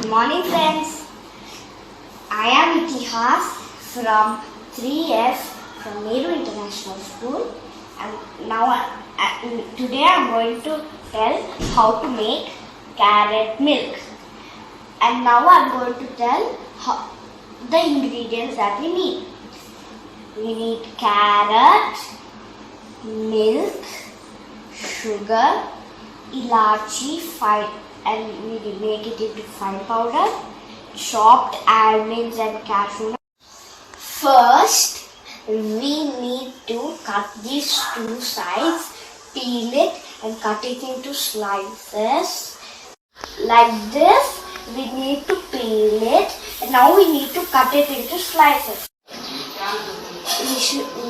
Good morning, friends. I am Itihas from 3F from Nehru International School, and now today I am going to tell how to make carrot milk. And now I am going to tell the ingredients that we need. We need carrot, milk, sugar, ilachi, fine, and we make it into fine powder, chopped almonds and cashew nuts. First, we need to cut these two sides, peel it and cut it into slices. Like this, we need to peel it, and now we need to cut it into slices.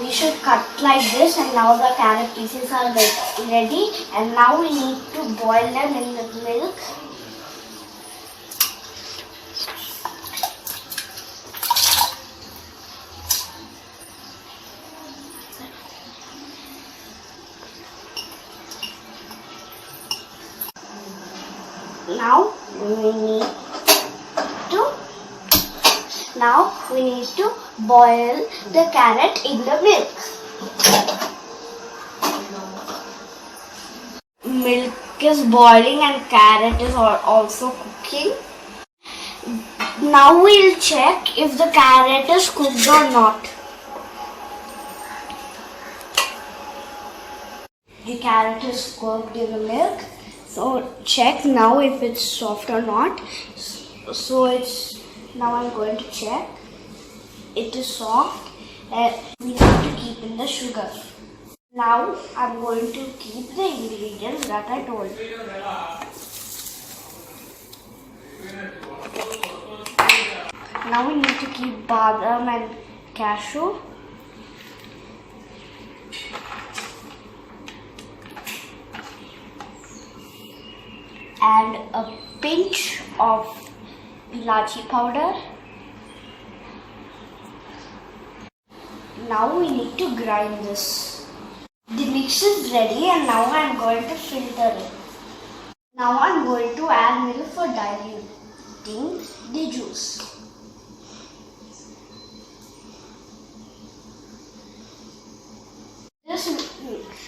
We should cut like this, and now the carrot pieces are ready, and now we need to boil them in the milk. Now we need to boil the carrot in the milk. Milk is boiling and carrot is also cooking. Now we'll check if the carrot is cooked or not. The carrot is cooked in the milk. So check now if it's soft or not. Now I'm going to check. It is soft, and we need to keep in the sugar. Now I'm going to keep the ingredients that I told. Now we need to keep badam and cashew. And a pinch of ilachi powder. Now we need to grind this. The mix is ready, and now I am going to filter it. Now I am going to add milk for diluting the juice.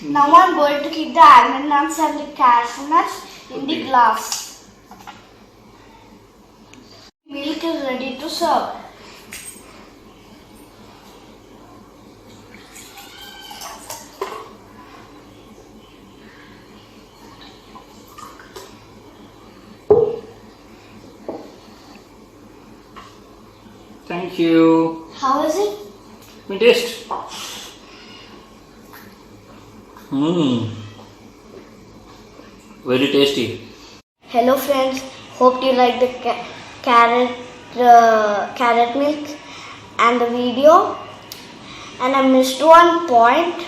Now I am going to keep the almond nuts and the cashew nuts in the glass. Milk is ready to serve. Thank you. How is it? Let me taste. Very tasty. Hello friends, hope you like the carrot milk and the video. And I missed one point.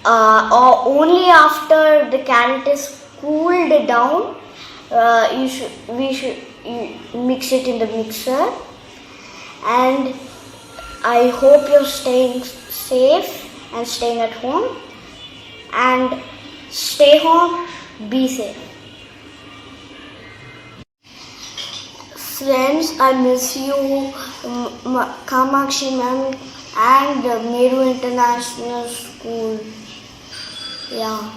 Only after the carrot is cooled down, we should mix it in the mixer. And I hope you're staying safe and staying at home. And stay home, be safe. Friends, I miss you, Kamakshi ma'am and Nehru International School. Yeah.